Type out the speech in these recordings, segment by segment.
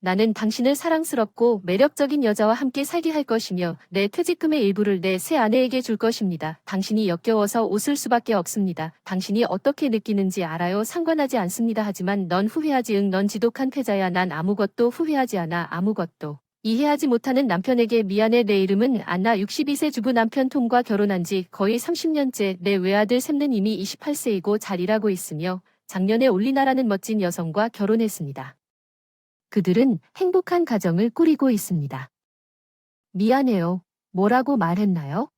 나는 당신을 사랑스럽고 매력적인 여자와 함께 살게 할 것이며 내 퇴직금의 일부를 내 새 아내에게 줄 것입니다. 당신이 역겨워서 웃을 수밖에 없습니다. 당신이 어떻게 느끼는지 알아요. 상관하지 않습니다. 하지만 넌 후회하지. 응, 넌 지독한 패자야. 난 아무것도 후회하지 않아. 아무것도. 이해하지 못하는 남편에게 미안해. 내 이름은 안나. 62세 주부. 남편 톰과 결혼한 지 거의 30년째. 내 외아들 샘는 이미 28세이고 잘 일하고 있으며 작년에 올리나라는 멋진 여성과 결혼했습니다. 그들은 행복한 가정을 꾸리고 있습니다. 미안해요. 뭐라고 말했나요?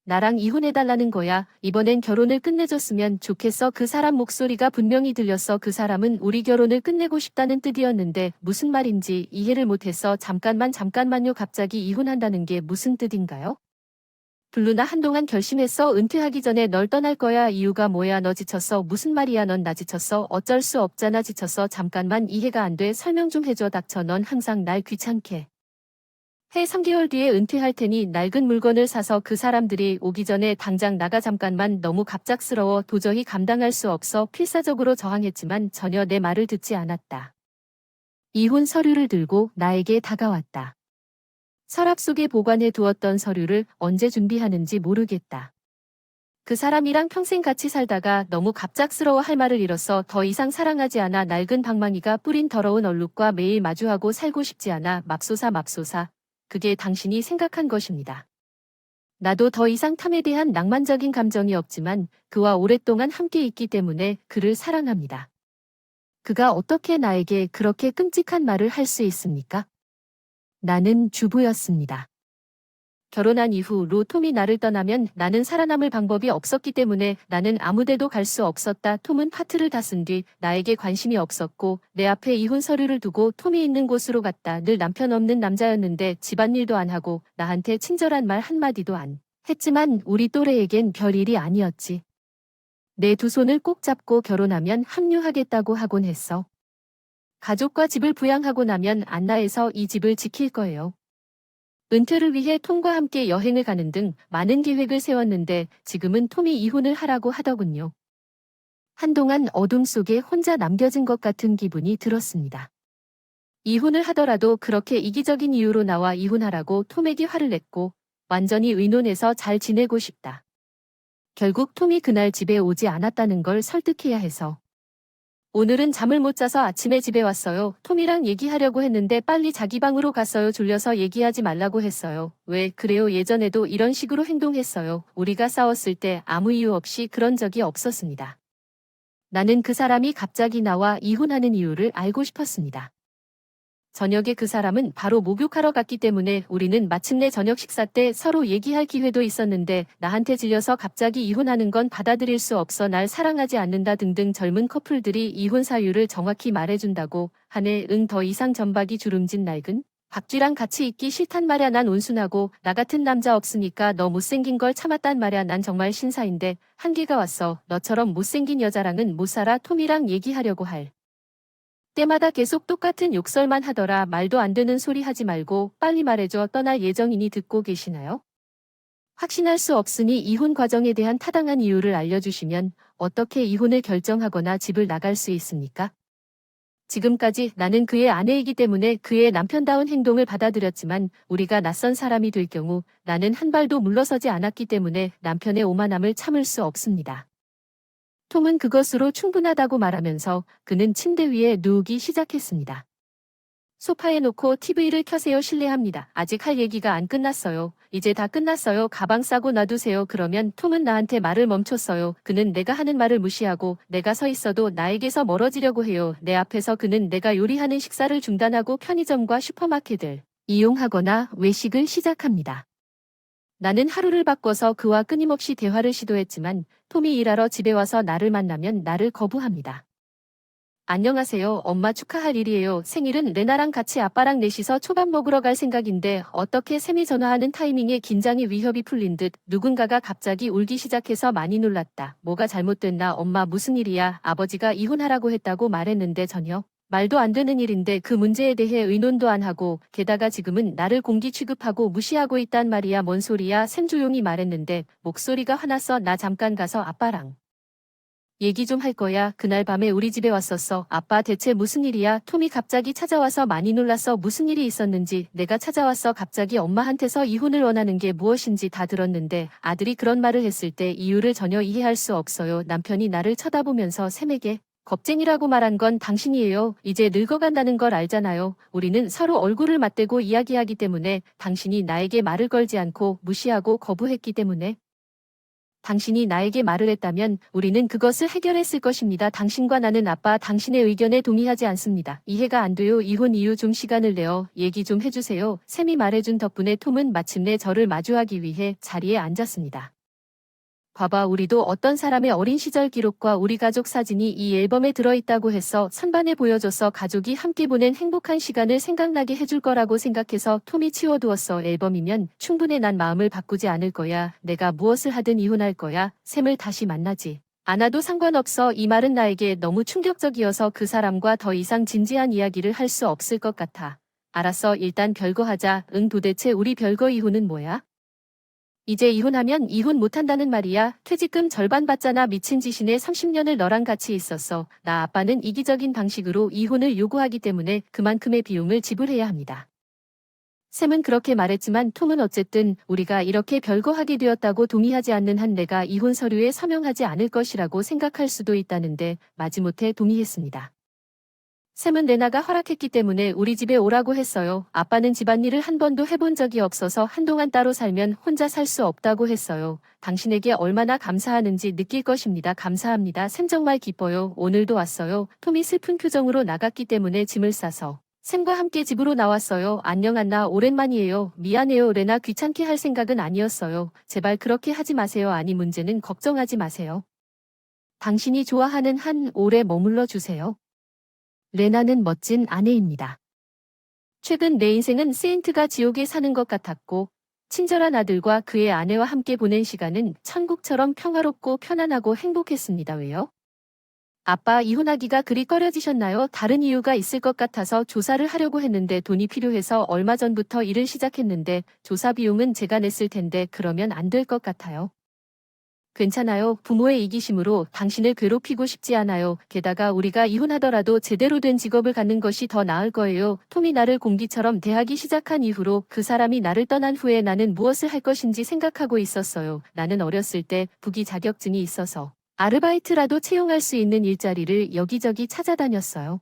나랑 이혼해달라는 거야. 이번엔 결혼을 끝내줬으면 좋겠어. 그 사람 목소리가 분명히 들렸어. 그 사람은 우리 결혼을 끝내고 싶다는 뜻이었는데 무슨 말인지 이해를 못해서 잠깐만요. 갑자기 이혼한다는 게 무슨 뜻인가요? 블루나 한동안 결심했어. 은퇴하기 전에 널 떠날 거야. 이유가 뭐야? 너 지쳤어. 무슨 말이야? 넌 나 지쳤어. 어쩔 수 없잖아. 지쳤어. 잠깐만 이해가 안 돼. 설명 좀 해줘. 닥쳐. 넌 항상 날 귀찮게 해. 3개월 뒤에 은퇴할 테니 낡은 물건을 사서 그 사람들이 오기 전에 당장 나가. 잠깐만. 너무 갑작스러워. 도저히 감당할 수 없어. 필사적으로 저항했지만 전혀 내 말을 듣지 않았다. 이혼 서류를 들고 나에게 다가왔다. 서랍 속에 보관해 두었던 서류를 언제 준비하는지 모르겠다. 그 사람이랑 평생 같이 살다가 너무 갑작스러워 할 말을 잃어서 더 이상 사랑하지 않아. 낡은 방망이가 뿌린 더러운 얼룩과 매일 마주하고 살고 싶지 않아. 맙소사. 그게 당신이 생각한 것입니다. 나도 더 이상 탐에 대한 낭만적인 감정이 없지만 그와 오랫동안 함께 있기 때문에 그를 사랑합니다. 그가 어떻게 나에게 그렇게 끔찍한 말을 할 수 있습니까? 나는 주부였습니다. 결혼한 이후로 톰이 나를 떠나면 나는 살아남을 방법이 없었기 때문에 나는 아무데도 갈 수 없었다. 톰은 파트를 다 쓴 뒤 나에게 관심이 없었고 내 앞에 이혼 서류를 두고 톰이 있는 곳으로 갔다. 늘 남편 없는 남자였는데 집안일도 안 하고 나한테 친절한 말 한마디도 안 했지만 우리 또래에겐 별일이 아니었지. 내 두 손을 꼭 잡고 결혼하면 합류하겠다고 하곤 했어. 가족과 집을 부양하고 나면 안나에서 이 집을 지킬 거예요. 은퇴를 위해 톰과 함께 여행을 가는 등 많은 계획을 세웠는데 지금은 톰이 이혼을 하라고 하더군요. 한동안 어둠 속에 혼자 남겨진 것 같은 기분이 들었습니다. 이혼을 하더라도 그렇게 이기적인 이유로 나와 이혼하라고 톰에게 화를 냈고 완전히 의논해서 잘 지내고 싶다. 결국 톰이 그날 집에 오지 않았다는 걸 설득해야 해서 오늘은 잠을 못 자서 아침에 집에 왔어요. 톰이랑 얘기하려고 했는데 빨리 자기 방으로 갔어요. 졸려서 얘기하지 말라고 했어요. 왜 그래요? 예전에도 이런 식으로 행동했어요. 우리가 싸웠을 때 아무 이유 없이 그런 적이 없었습니다. 나는 그 사람이 갑자기 나와 이혼하는 이유를 알고 싶었습니다. 저녁에 그 사람은 바로 목욕하러 갔기 때문에 우리는 마침내 저녁 식사 때 서로 얘기할 기회도 있었는데 나한테 질려서 갑자기 이혼하는 건 받아들일 수 없어. 날 사랑하지 않는다 등등 젊은 커플들이 이혼 사유를 정확히 말해준다고 하네. 응, 더 이상 전박이 주름진 낡은 박쥐랑 같이 있기 싫단 말야. 난 온순하고 나 같은 남자 없으니까 너 못생긴 걸 참았단 말야. 난 정말 신사인데 한계가 왔어. 너처럼 못생긴 여자랑은 못 살아. 톰이랑 얘기하려고 할 때마다 계속 똑같은 욕설만 하더라. 말도 안 되는 소리 하지 말고 빨리 말해줘. 떠날 예정이니 듣고 계시나요? 확신할 수 없으니 이혼 과정에 대한 타당한 이유를 알려주시면 어떻게 이혼을 결정하거나 집을 나갈 수 있습니까? 지금까지 나는 그의 아내이기 때문에 그의 남편다운 행동을 받아들였지만 우리가 낯선 사람이 될 경우 나는 한 발도 물러서지 않았기 때문에 남편의 오만함을 참을 수 없습니다. 톰은 그것으로 충분하다고 말하면서 그는 침대 위에 누우기 시작했습니다. 소파에 놓고 TV를 켜세요. 실례합니다. 아직 할 얘기가 안 끝났어요. 이제 다 끝났어요. 가방 싸고 놔두세요. 그러면 톰은 나한테 말을 멈췄어요. 그는 내가 하는 말을 무시하고 내가 서 있어도 나에게서 멀어지려고 해요. 내 앞에서 그는 내가 요리하는 식사를 중단하고 편의점과 슈퍼마켓을 이용하거나 외식을 시작합니다. 나는 하루를 바꿔서 그와 끊임없이 대화를 시도했지만 톰이 일하러 집에 와서 나를 만나면 나를 거부합니다. 안녕하세요. 엄마 축하할 일이에요. 생일은 레나랑 같이 아빠랑 넷이서 초밥 먹으러 갈 생각인데 어떻게 샘이 전화하는 타이밍에 긴장의 위협이 풀린 듯 누군가가 갑자기 울기 시작해서 많이 놀랐다. 뭐가 잘못됐나? 엄마 무슨 일이야? 아버지가 이혼하라고 했다고 말했는데 전혀 말도 안 되는 일인데 그 문제에 대해 의논도 안 하고 게다가 지금은 나를 공기 취급하고 무시하고 있단 말이야. 뭔 소리야? 샘 조용히 말했는데 목소리가 화났어. 나 잠깐 가서 아빠랑 얘기 좀 할 거야. 그날 밤에 우리 집에 왔었어. 아빠 대체 무슨 일이야? 톰이 갑자기 찾아와서 많이 놀랐어. 무슨 일이 있었는지. 내가 찾아왔어. 갑자기 엄마한테서 이혼을 원하는 게 무엇인지 다 들었는데 아들이 그런 말을 했을 때 이유를 전혀 이해할 수 없어요. 남편이 나를 쳐다보면서 샘에게 겁쟁이라고 말한 건 당신이에요. 이제 늙어간다는 걸 알잖아요. 우리는 서로 얼굴을 맞대고 이야기하기 때문에 당신이 나에게 말을 걸지 않고 무시하고 거부했기 때문에 당신이 나에게 말을 했다면 우리는 그것을 해결했을 것입니다. 당신과 나는 아빠 당신의 의견에 동의하지 않습니다. 이해가 안 돼요. 이혼 이유 좀 시간을 내어 얘기 좀 해주세요. 샘이 말해준 덕분에 톰은 마침내 저를 마주하기 위해 자리에 앉았습니다. 봐봐, 우리도 어떤 사람의 어린 시절 기록과 우리 가족 사진이 이 앨범에 들어있다고 해서 선반에 보여줘서 가족이 함께 보낸 행복한 시간을 생각나게 해줄 거라고 생각해서 톰이 치워두었어. 앨범이면 충분해. 난 마음을 바꾸지 않을 거야. 내가 무엇을 하든 이혼할 거야. 샘을 다시 만나지 않아도 상관없어. 이 말은 나에게 너무 충격적이어서 그 사람과 더 이상 진지한 이야기를 할 수 없을 것 같아. 알았어, 일단 별거 하자. 응, 도대체 우리 별거 이혼은 뭐야? 이제 이혼하면 이혼 못한다는 말이야. 퇴직금 절반 받잖아. 미친 짓이네. 30년을 너랑 같이 있었어. 나 아빠는 이기적인 방식으로 이혼을 요구하기 때문에 그만큼의 비용을 지불해야 합니다. 샘은 그렇게 말했지만 톰은 어쨌든 우리가 이렇게 별거하게 되었다고 동의하지 않는 한 내가 이혼 서류에 서명하지 않을 것이라고 생각할 수도 있다는데 마지못해 동의했습니다. 샘은 레나가 허락했기 때문에 우리 집에 오라고 했어요. 아빠는 집안일을 한 번도 해본 적이 없어서 한동안 따로 살면 혼자 살 수 없다고 했어요. 당신에게 얼마나 감사하는지 느낄 것입니다. 감사합니다. 샘 정말 기뻐요. 오늘도 왔어요. 톰이 슬픈 표정으로 나갔기 때문에 짐을 싸서 샘과 함께 집으로 나왔어요. 안녕 안나, 오랜만이에요. 미안해요. 레나, 귀찮게 할 생각은 아니었어요. 제발 그렇게 하지 마세요. 아니, 문제는 걱정하지 마세요. 당신이 좋아하는 한 오래 머물러 주세요. 레나는 멋진 아내입니다. 최근 내 인생은 세인트가 지옥에 사는 것 같았고, 친절한 아들과 그의 아내와 함께 보낸 시간은 천국처럼 평화롭고 편안하고 행복했습니다. 왜요? 아빠, 이혼하기가 그리 꺼려지셨나요? 다른 이유가 있을 것 같아서 조사를 하려고 했는데 돈이 필요해서 얼마 전부터 일을 시작했는데 조사 비용은 제가 냈을 텐데 그러면 안 될 것 같아요. 괜찮아요. 부모의 이기심으로 당신을 괴롭히고 싶지 않아요. 게다가 우리가 이혼하더라도 제대로 된 직업을 갖는 것이 더 나을 거예요. 톰이 나를 공기처럼 대하기 시작한 이후로 그 사람이 나를 떠난 후에 나는 무엇을 할 것인지 생각하고 있었어요. 나는 어렸을 때 부기 자격증이 있어서 아르바이트라도 채용할 수 있는 일자리를 여기저기 찾아다녔어요.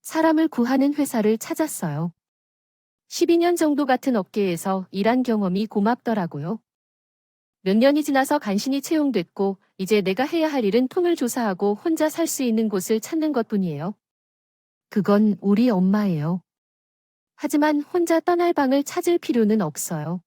사람을 구하는 회사를 찾았어요. 12년 정도 같은 업계에서 일한 경험이 고맙더라고요. 몇 년이 지나서 간신히 채용됐고 이제 내가 해야 할 일은 톰을 조사하고 혼자 살 수 있는 곳을 찾는 것뿐이에요. 그건 우리 엄마예요. 하지만 혼자 떠날 방을 찾을 필요는 없어요.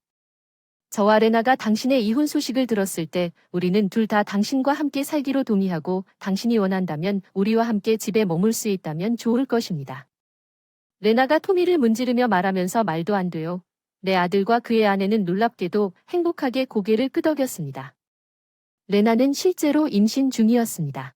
저와 레나가 당신의 이혼 소식을 들었을 때 우리는 둘 다 당신과 함께 살기로 동의하고 당신이 원한다면 우리와 함께 집에 머물 수 있다면 좋을 것입니다. 레나가 토미를 문지르며 말하면서 말도 안 돼요. 내 아들과 그의 아내는 놀랍게도 행복하게 고개를 끄덕였습니다. 레나는 실제로 임신 중이었습니다.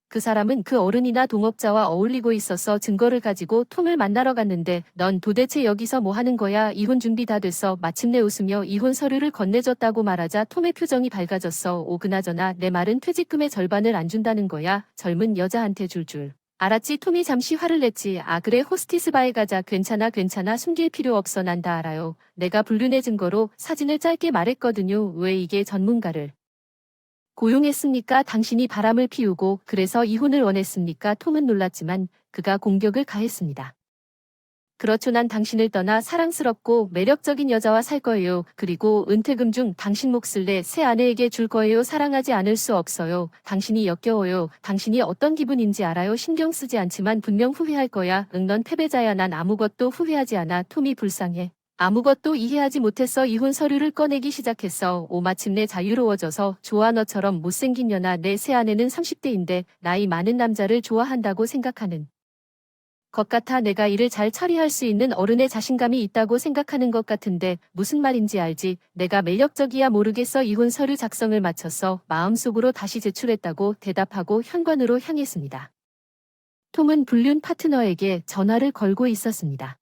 그 사람은 그 어른이나 동업자와 어울리고 있어서 증거를 가지고 톰을 만나러 갔는데 넌 도대체 여기서 뭐 하는 거야? 이혼 준비 다 됐어. 마침내 웃으며 이혼 서류를 건네줬다고 말하자 톰의 표정이 밝아졌어. 오, 그나저나 내 말은 퇴직금의 절반을 안 준다는 거야. 젊은 여자한테 줄 줄. 알았지? 톰이 잠시 화를 냈지. 아, 그래, 호스티스 바에 가자. 괜찮아 괜찮아, 숨길 필요 없어. 난 다 알아요. 내가 불륜의 증거로 사진을 짧게 말했거든요. 왜 이게 전문가를 고용했습니까? 당신이 바람을 피우고 그래서 이혼을 원했습니까? 톰은 놀랐지만 그가 공격을 가했습니다. 그렇죠. 난 당신을 떠나 사랑스럽고 매력적인 여자와 살 거예요. 그리고 은퇴금 중 당신 몫을 내 새 아내에게 줄 거예요. 사랑하지 않을 수 없어요. 당신이 역겨워요. 당신이 어떤 기분인지 알아요. 신경 쓰지 않지만 분명 후회할 거야. 응, 넌 패배자야. 난 아무것도 후회하지 않아. 톰이 불쌍해. 아무것도 이해하지 못했어. 이혼 서류를 꺼내기 시작했어. 오, 마침내 자유로워져서 좋아. 너처럼 못생긴 년아. 내 새 아내는 30대인데 나이 많은 남자를 좋아한다고 생각하는 것 같아. 내가 일을 잘 처리할 수 있는 어른의 자신감이 있다고 생각하는 것 같은데 무슨 말인지 알지? 내가 매력적이야 모르겠어. 이혼 서류 작성을 마쳤어. 마음속으로 다시 제출했다고 대답하고 현관으로 향했습니다. 톰은 불륜 파트너에게 전화를 걸고 있었습니다.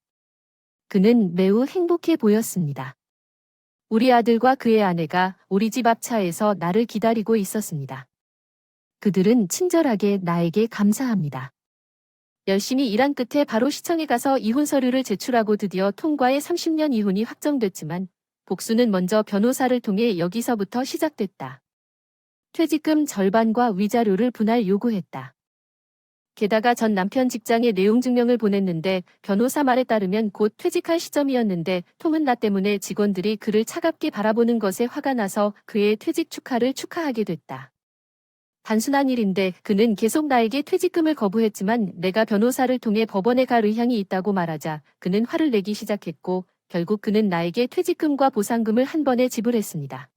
그는 매우 행복해 보였습니다. 우리 아들과 그의 아내가 우리 집 앞차에서 나를 기다리고 있었습니다. 그들은 친절하게 나에게 감사합니다. 열심히 일한 끝에 바로 시청에 가서 이혼 서류를 제출하고 드디어 톰과의 30년 이혼이 확정됐지만 복수는 먼저 변호사를 통해 여기서부터 시작됐다. 퇴직금 절반과 위자료를 분할 요구했다. 게다가 전 남편 직장에 내용 증명을 보냈는데 변호사 말에 따르면 곧 퇴직할 시점이었는데 톰은 나 때문에 직원들이 그를 차갑게 바라보는 것에 화가 나서 그의 퇴직 축하를 축하하게 됐다. 단순한 일인데 그는 계속 나에게 퇴직금을 거부했지만 내가 변호사를 통해 법원에 갈 의향이 있다고 말하자 그는 화를 내기 시작했고 결국 그는 나에게 퇴직금과 보상금을 한 번에 지불했습니다.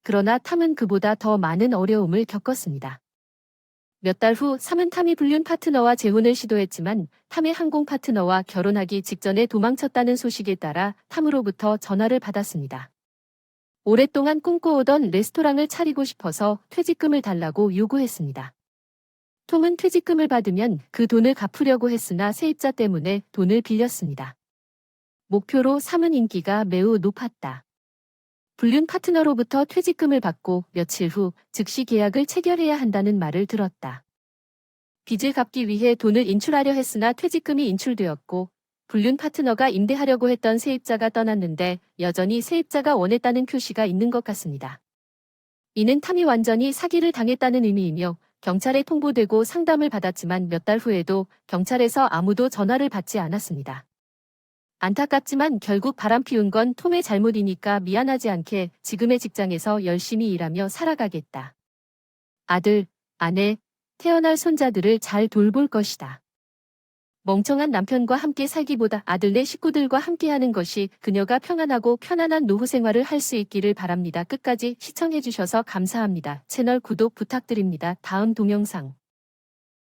그러나 탐은 그보다 더 많은 어려움을 겪었습니다. 몇 달 후 탐은 탐이 불륜 파트너와 재혼을 시도했지만 탐의 항공 파트너와 결혼하기 직전에 도망쳤다는 소식에 따라 탐으로부터 전화를 받았습니다. 오랫동안 꿈꿔오던 레스토랑을 차리고 싶어서 퇴직금을 달라고 요구했습니다. 톰은 퇴직금을 받으면 그 돈을 갚으려고 했으나 세입자 때문에 돈을 빌렸습니다. 목표로 삼은 인기가 매우 높았다. 불륜 파트너로부터 퇴직금을 받고 며칠 후 즉시 계약을 체결해야 한다는 말을 들었다. 빚을 갚기 위해 돈을 인출하려 했으나 퇴직금이 인출되었고 불륜 파트너가 임대하려고 했던 세입자가 떠났는데 여전히 세입자가 원했다는 표시가 있는 것 같습니다. 이는 탐이 완전히 사기를 당했다는 의미이며 경찰에 통보되고 상담을 받았지만 몇 달 후에도 경찰에서 아무도 전화를 받지 않았습니다. 안타깝지만 결국 바람피운 건 톰의 잘못이니까 미안하지 않게 지금의 직장에서 열심히 일하며 살아가겠다. 아들, 아내, 태어날 손자들을 잘 돌볼 것이다. 멍청한 남편과 함께 살기보다 아들네 식구들과 함께하는 것이 그녀가 평안하고 편안한 노후 생활을 할 수 있기를 바랍니다. 끝까지 시청해주셔서 감사합니다. 채널 구독 부탁드립니다. 다음 동영상